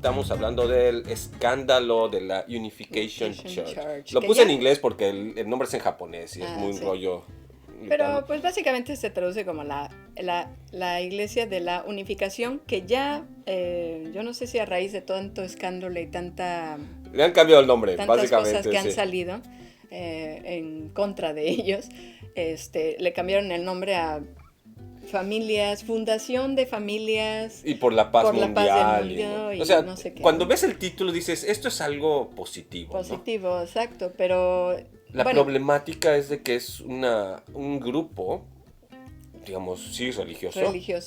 estamos hablando del escándalo de la Unification Church. Lo que puse ya... en inglés porque el nombre es en japonés y es muy un sí. rollo. Pero pues básicamente se traduce como la Iglesia de la Unificación, que ya, yo no sé si a raíz de tanto escándalo y Le han cambiado el nombre, tantas básicamente. cosas que han Sí. salido en contra de ellos, le cambiaron el nombre a Fundación de Familias Y por la paz por mundial. la paz del mundo, y o sea, no sé qué, cuando ¿no? ves el título dices, esto es algo positivo. Positivo, ¿no? Exacto, pero... La problemática es de que es un grupo, digamos, sí, religioso,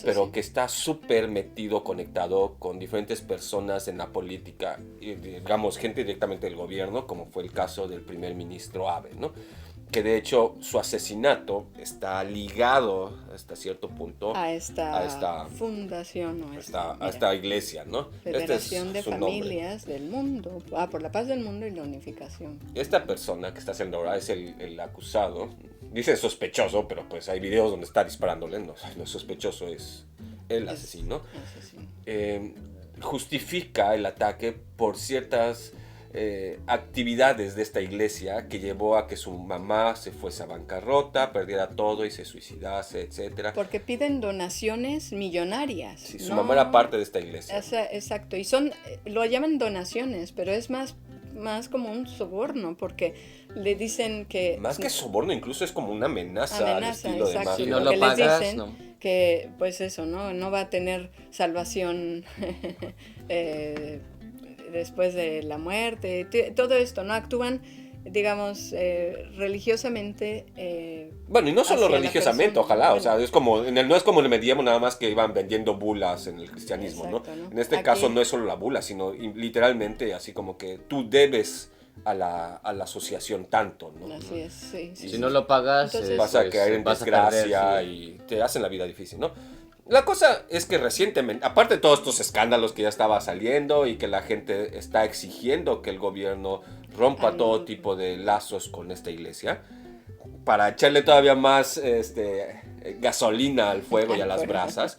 pero sí, que está súper metido, conectado con diferentes personas en la política, y, digamos, gente directamente del gobierno, como fue el caso del primer ministro Abe, ¿no? Que de hecho su asesinato está ligado hasta cierto punto a esta fundación o a esta iglesia, ¿no? Federación Este es de su nombre. Familias del Mundo, por la paz del mundo y la unificación. Esta persona que está haciendo ahora es el acusado. Dice sospechoso, pero pues hay videos donde está disparándole. No, lo sospechoso es el asesino. Justifica el ataque por ciertas actividades de esta iglesia que llevó a que su mamá se fuese a bancarrota, perdiera todo y se suicidase, etc. Porque piden donaciones millonarias. Sí, su mamá era parte de esta iglesia. Exacto, y lo llaman donaciones, pero es más como un soborno, porque le dicen que... Más que soborno, incluso es como una amenaza al estilo exacto, de mafia. Si no lo porque pagas, les dicen no. que, pues eso, no va a tener salvación después de la muerte, todo esto, ¿no? Actúan, digamos, religiosamente. Bueno, y no solo religiosamente, ojalá, bueno, o sea, es como, no es como en el medievo nada más que iban vendiendo bulas en el cristianismo, exacto, ¿no? En este caso no es solo la bula, sino literalmente así como que tú debes a la asociación tanto, ¿no? Así es, sí. Si no lo pagas, entonces, vas a caer en desgracia y te hacen la vida difícil, ¿no? La cosa es que recientemente, aparte de todos estos escándalos que ya estaba saliendo y que la gente está exigiendo que el gobierno rompa todo tipo de lazos con esta iglesia, para echarle todavía más gasolina al fuego y a las brasas,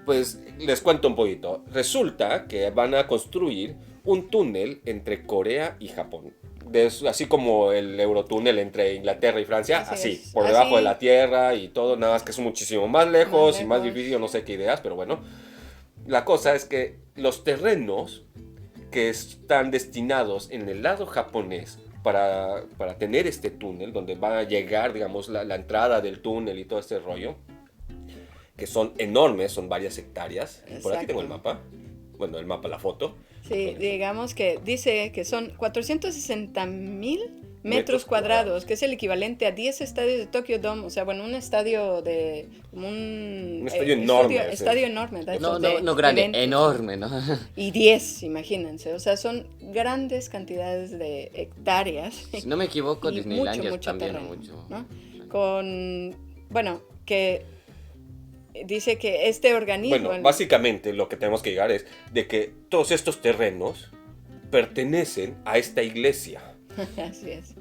pues les cuento un poquito. Resulta que van a construir un túnel entre Corea y Japón. Así como el Eurotúnel entre Inglaterra y Francia, así por debajo de la tierra y todo, nada más que es muchísimo más lejos y más difícil, no sé qué ideas, pero bueno. La cosa es que los terrenos que están destinados en el lado japonés para tener este túnel, donde va a llegar, digamos, la entrada del túnel y todo este rollo, que son enormes, son varias hectáreas. Exacto. Por aquí tengo el mapa. Bueno, el mapa, la foto. Sí, digamos que dice que son 460,000 metros cuadrados, que es el equivalente a 10 estadios de Tokyo Dome, o sea, bueno, un estadio de... un estadio enorme. Estadio enorme. No grande, eventos, enorme, ¿no? Y 10, imagínense, o sea, son grandes cantidades de hectáreas. Si no me equivoco, Disneylandia mucho también terreno, mucho. ¿no? Bueno, que... dice que este organismo... Bueno, básicamente lo que tenemos que llegar es de que todos estos terrenos pertenecen a esta iglesia. Así es.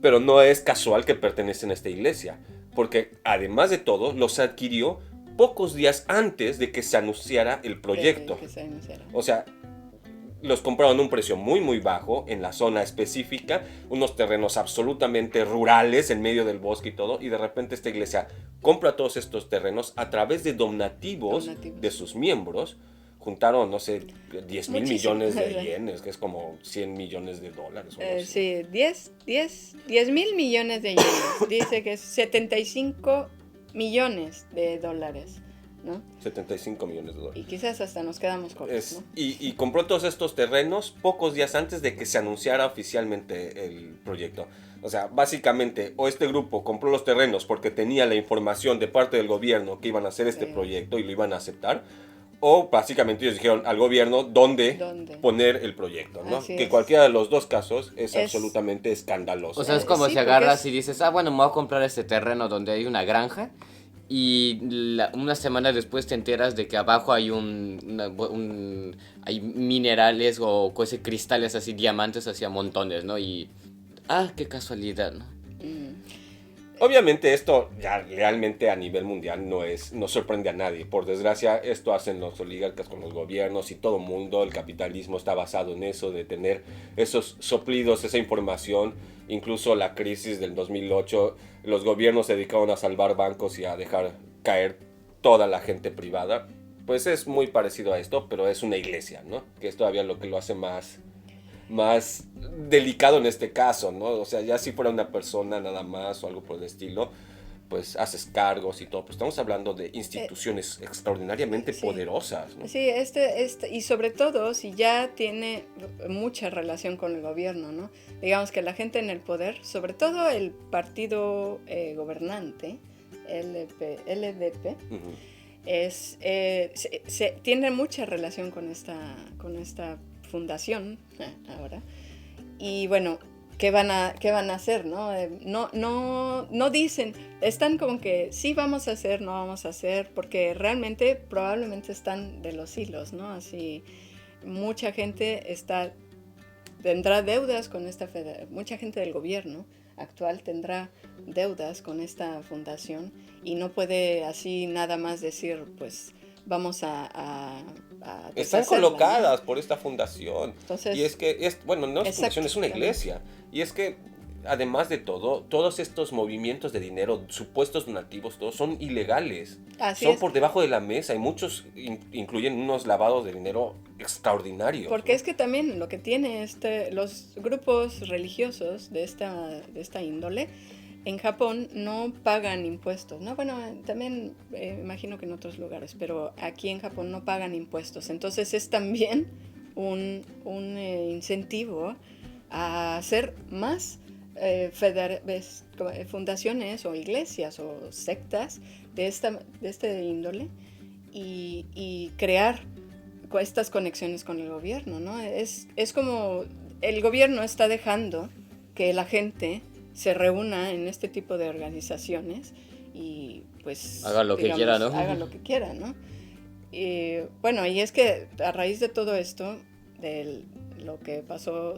Pero no es casual que pertenecen a esta iglesia, porque además de todo los adquirió pocos días antes de que se anunciara el proyecto. O sea, los compraron a un precio muy muy bajo en la zona específica, unos terrenos absolutamente rurales en medio del bosque y todo, y de repente esta iglesia compra todos estos terrenos a través de donativos. De sus miembros. Juntaron, no sé, 10,000 millones de yenes, que es como 100 millones de dólares. Sí, 10,000 millones de yenes. Dice que es 75 millones de dólares, ¿no? 75 millones de dólares. Y quizás hasta nos quedamos cortos, ¿no? Y compró todos estos terrenos pocos días antes de que se anunciara oficialmente el proyecto. O sea, básicamente, o este grupo compró los terrenos porque tenía la información de parte del gobierno que iban a hacer este proyecto y lo iban a aceptar, o básicamente ellos dijeron al gobierno dónde poner el proyecto, ¿no? Que cualquiera de los dos casos es absolutamente escandaloso. O sea, es como si agarras y dices, bueno, me voy a comprar este terreno donde hay una granja, y una semana después te enteras de que abajo hay hay minerales o cristales así, diamantes así a montones, ¿no? Y, qué casualidad, ¿no? Obviamente esto ya realmente a nivel mundial no sorprende a nadie. Por desgracia, esto hacen los oligarcas con los gobiernos y todo el mundo. El capitalismo está basado en eso, de tener esos soplidos, esa información. Incluso la crisis del 2008, los gobiernos se dedicaron a salvar bancos y a dejar caer toda la gente privada. Pues es muy parecido a esto, pero es una iglesia, ¿no? Que es todavía lo que lo hace más delicado en este caso, ¿no? O sea, ya si fuera una persona nada más o algo por el estilo, pues haces cargos y todo. Pues estamos hablando de instituciones extraordinariamente sí. poderosas, ¿no? Sí, y sobre todo si ya tiene mucha relación con el gobierno, ¿no? Digamos que la gente en el poder, sobre todo el partido gobernante, LDP, Ujú. tiene mucha relación con esta fundación ahora. Y bueno, ¿qué van a hacer, no? No dicen, están como que sí vamos a hacer, no vamos a hacer, porque realmente probablemente están de los hilos, ¿no? Así, mucha gente tendrá deudas con mucha gente del gobierno actual tendrá deudas con esta fundación y no puede así nada más decir, pues vamos a Están deshacerla, colocadas ¿no? por esta fundación. Entonces, Y es que, bueno, no es fundación, es una exactamente. iglesia. Y es que, además de todo, todos estos movimientos de dinero, supuestos donativos, todos son ilegales. Así Son es. por debajo de la mesa y muchos incluyen unos lavados de dinero extraordinarios. Porque ¿no? es que también lo que tiene los grupos religiosos de esta índole en Japón no pagan impuestos, ¿no? Bueno, también imagino que en otros lugares, pero aquí en Japón no pagan impuestos. Entonces es también un incentivo a hacer más fundaciones o iglesias o sectas de este índole y crear estas conexiones con el gobierno, ¿no? Es como el gobierno está dejando que la gente se reúna en este tipo de organizaciones y pues Haga lo que quiera, ¿no? haga lo que quiera, ¿no? Y bueno, y es que a raíz de todo esto, de lo que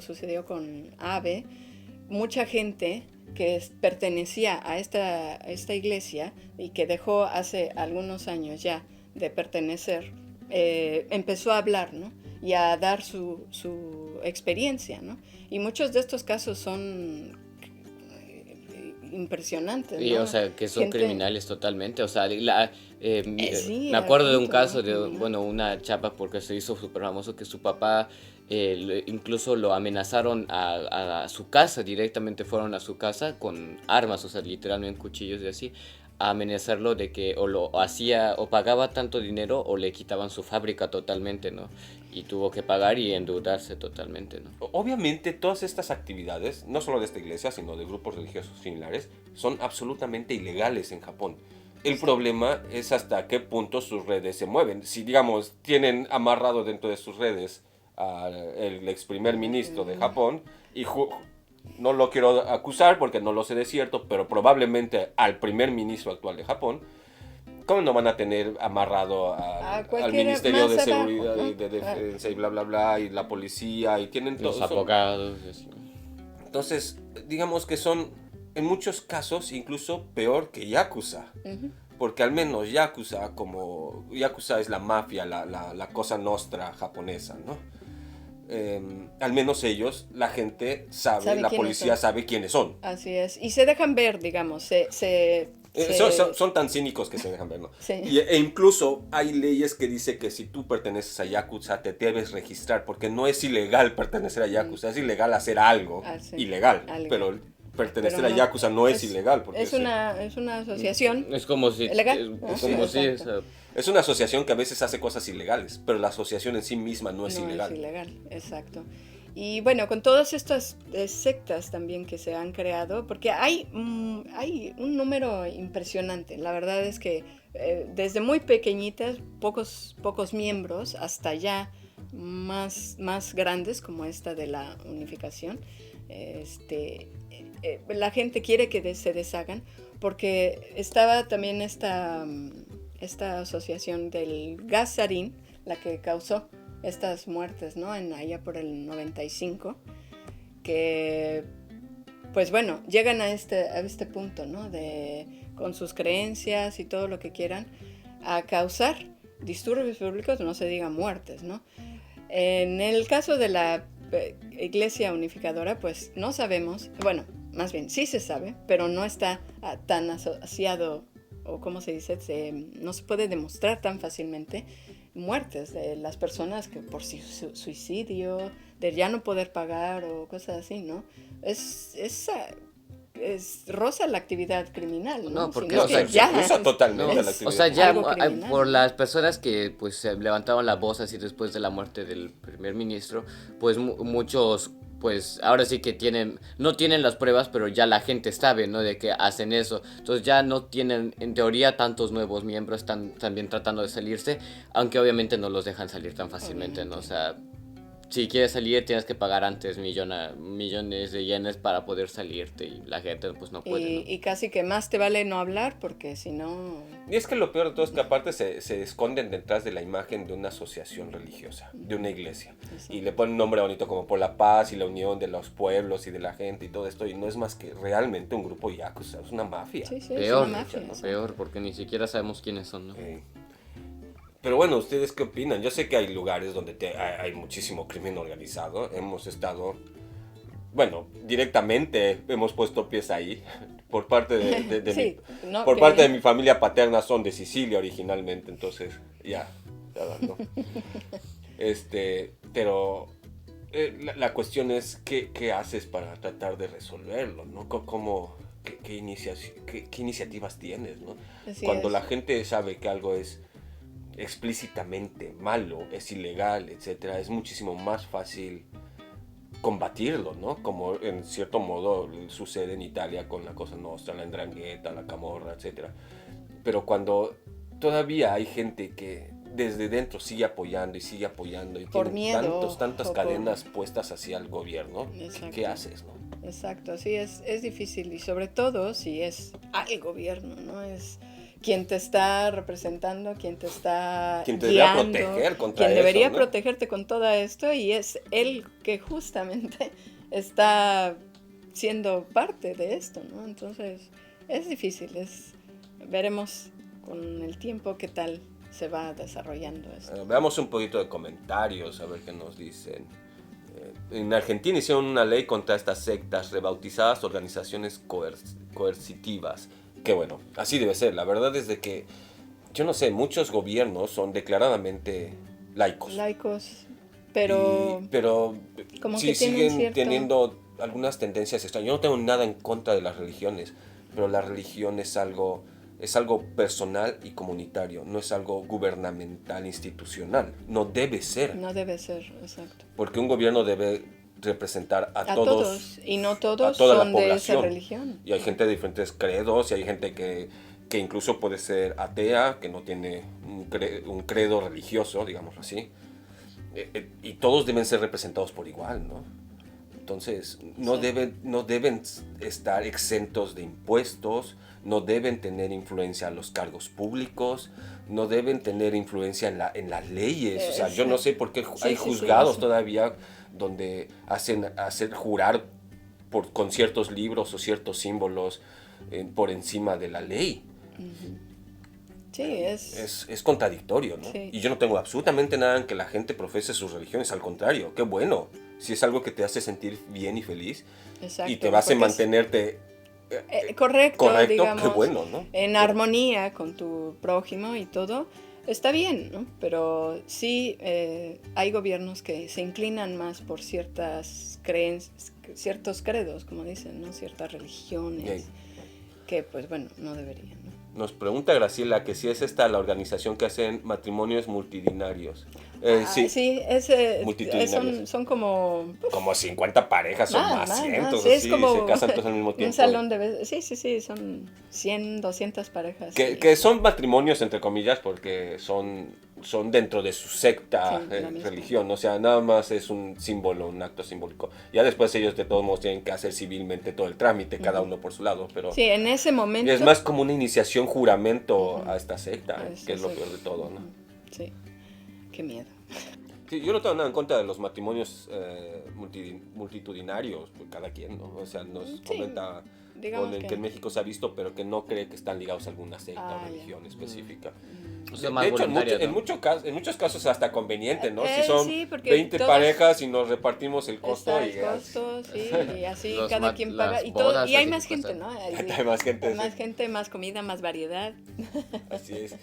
sucedió con Abe, mucha gente que pertenecía a esta iglesia y que dejó hace algunos años ya de pertenecer, empezó a hablar, ¿no? Y a dar su experiencia, ¿no? Y muchos de estos casos son impresionantes, Sí, ¿no? o sea, que son criminales totalmente. O sea, Sí, me acuerdo de un punto, caso ¿no? de, Criminal. bueno, una chapa porque se hizo súper famoso que su papá incluso lo amenazaron a su casa, directamente fueron a su casa con armas, o sea, literalmente cuchillos y así, a amenazarlo de que o lo hacía o pagaba tanto dinero o le quitaban su fábrica totalmente, ¿no? Y tuvo que pagar y endeudarse totalmente, ¿no? Obviamente todas estas actividades, no solo de esta iglesia, sino de grupos religiosos similares, son absolutamente ilegales en Japón. El problema es hasta qué punto sus redes se mueven. Si, digamos, tienen amarrado dentro de sus redes al ex primer ministro de Japón, y no lo quiero acusar porque no lo sé de cierto, pero probablemente al primer ministro actual de Japón, ¿cómo no van a tener amarrado al Ministerio de más Seguridad abajo, y ¿no? de Defensa y bla, bla, bla, y la policía, y tienen Los todo? abogados y así. Entonces, digamos que son, en muchos casos, incluso peor que Yakuza. Porque al menos Yakuza es la mafia, la cosa nostra japonesa, ¿no? Al menos ellos, la gente sabe, la policía sabe quiénes son. Así es. Y se dejan ver, digamos. Son tan cínicos que se dejan ver, ¿no? Sí. E incluso hay leyes que dicen que si tú perteneces a Yakuza te debes registrar, porque no es ilegal pertenecer a Yakuza, es ilegal hacer algo sí. ilegal, Algo. pero pertenecer Pero a Yakuza no es ilegal. Porque es una asociación Es como si... legal. Es como si... Exacto. es una asociación que a veces hace cosas ilegales, pero la asociación en sí misma no es ilegal. No es ilegal, exacto. Y bueno, con todas estas sectas también que se han creado, porque hay un número impresionante. La verdad es que desde muy pequeñitas, pocos miembros, hasta ya más grandes, como esta de la unificación, la gente quiere que se deshagan, porque estaba también esta asociación del gas sarín, la que causó estas muertes, ¿no? Allá por el 95, que pues bueno, llegan a este punto, ¿no? Con sus creencias y todo lo que quieran, a causar disturbios públicos, no se diga muertes, ¿no? En el caso de la Iglesia Unificadora, pues no sabemos, bueno, más bien sí se sabe, pero no está tan asociado, o como se dice, no se puede demostrar tan fácilmente muertes de las personas que por suicidio, de ya no poder pagar o cosas así, ¿no? Roza la actividad criminal, ¿no? No, porque Sino o sea, que ya cruza totalmente No, la actividad. o sea, ya Algo criminal. por las personas que pues se levantaban la voz así después de la muerte del primer ministro, pues muchos pues ahora sí que no tienen las pruebas, pero ya la gente sabe, ¿no? De que hacen eso. Entonces ya no tienen, en teoría, tantos nuevos miembros, están también tratando de salirse, aunque obviamente no los dejan salir tan fácilmente, ¿no? O sea, si quieres salir tienes que pagar antes millones de yenes para poder salirte y la gente pues no puede, ¿no? Y casi que más te vale no hablar porque si no... Y es que lo peor de todo es que aparte se esconden detrás de la imagen de una asociación religiosa, de una iglesia. Exacto. Y le ponen un nombre bonito como por la paz y la unión de los pueblos y de la gente y todo esto. Y no es más que realmente un grupo yakuza, es una mafia. Sí, sí, Peor, es una mafia. ¿no? sí. Peor, porque ni siquiera sabemos quiénes son, ¿no? Pero bueno, ¿ustedes qué opinan? Yo sé que hay lugares donde hay muchísimo crimen organizado. Hemos estado, bueno, directamente hemos puesto pies ahí. Por parte de Sí, no, por que- parte de mi familia paterna son de Sicilia originalmente, entonces ya, ¿no? Pero la cuestión es ¿qué haces para tratar de resolverlo, ¿no? ¿Qué iniciativas tienes, ¿no? Así Cuando es. la gente sabe que algo es explícitamente malo, es ilegal, etcétera, es muchísimo más fácil combatirlo, ¿no? Como en cierto modo sucede en Italia con la Cosa Nostra, la 'Ndrangheta, la Camorra, etcétera. Pero cuando todavía hay gente que desde dentro sigue apoyando y Por tiene miedo, tantas o por- cadenas puestas hacia el gobierno, Exacto. ¿qué haces, no? Exacto, sí, es difícil y sobre todo si es al gobierno, ¿no? Es quien te está representando, quien te está Quien te debería guiando, proteger contra quien eso, debería ¿no? protegerte con todo esto y es él que justamente está siendo parte de esto, ¿no? Entonces es difícil, veremos con el tiempo qué tal se va desarrollando esto. Veamos un poquito de comentarios, a ver qué nos dicen. En Argentina hicieron una ley contra estas sectas rebautizadas organizaciones coercitivas. Que bueno, así debe ser. La verdad es de que, yo no sé, muchos gobiernos son declaradamente laicos. Laicos, pero Pero como sí que tienen siguen cierto- teniendo algunas tendencias extrañas. Yo no tengo nada en contra de las religiones, pero la religión es algo personal y comunitario, no es algo gubernamental, institucional. No debe ser, no debe ser, exacto. porque un gobierno debe representar a A todos, todos, y no todos a toda la son de esa población. religión. Y hay gente de diferentes credos, y hay gente que incluso puede ser atea, que no tiene un credo religioso, digámoslo así. Y todos deben ser representados por igual, ¿no? Entonces, no Sí. deben estar exentos de impuestos, no deben tener influencia en los cargos públicos, no deben tener influencia en las leyes. O sea, yo no sé por qué Sí, hay sí, sí, juzgados eso. todavía donde hacen jurar con ciertos libros o ciertos símbolos por encima de la ley. Sí, Es contradictorio, ¿no? Sí. Y yo no tengo absolutamente nada en que la gente profese sus religiones, al contrario, qué bueno. Si es algo que te hace sentir bien y feliz exacto, y te hace porque es- mantenerte correcto, correcto, digamos, qué bueno, ¿no? en armonía con tu prójimo y todo, está bien, ¿no? Pero sí hay gobiernos que se inclinan más por ciertas creencias, ciertos credos, como dicen, ¿no? Ciertas religiones, Yay. que pues bueno, no deberían, ¿no? Nos pregunta Graciela que si es esta la organización que hacen matrimonios multitudinarios. Sí, Sí, multitudinarios. son como Como 50 parejas o más, cientos, sí, es así, como se casan todos al mismo tiempo. un salón de... Sí, son 100, 200 parejas. Que, sí. que son matrimonios, entre comillas, porque son dentro de su secta, Sí, la misma. religión. O sea, nada más es un símbolo, un acto simbólico. Ya después ellos de todos modos tienen que hacer civilmente todo el trámite, cada uno por su lado. Pero Sí, en ese momento... es más como una iniciación, juramento a esta secta, Ah, que es lo sí. peor de todo, ¿no? Sí, qué miedo. Sí, yo no tengo nada en contra de los matrimonios multitudinarios, pues cada quien, ¿no? O sea, nos comenta Golden que en México se ha visto, pero que no cree que están ligados a alguna secta o religión específica. O sea, De hecho, en muchos casos es hasta conveniente, ¿no? Si son 20 parejas y nos repartimos el costo. Y así cada quien paga. Y hay más gente, ¿no? Hay más gente. Más gente, más comida, más variedad. Así es.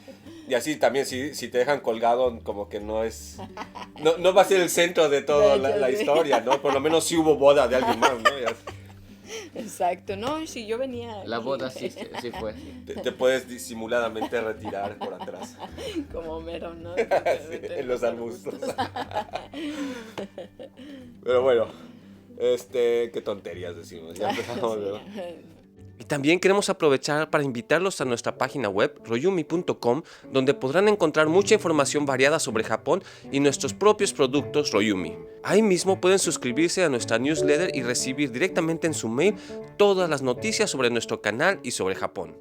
Y así también, si te dejan colgado, como que no es... No va a ser el centro de toda la historia, ¿no? Por lo menos sí hubo boda de alguien más, ¿no? Exacto, no, si yo venía... La boda sí fue. Te puedes disimuladamente retirar por atrás. Como Homero, ¿no? Sí, en los arbustos. Pero bueno, qué tonterías decimos. Ya empezamos, ¿no? Y también queremos aprovechar para invitarlos a nuestra página web royumi.com, donde podrán encontrar mucha información variada sobre Japón y nuestros propios productos Royumi. Ahí mismo pueden suscribirse a nuestra newsletter y recibir directamente en su mail todas las noticias sobre nuestro canal y sobre Japón.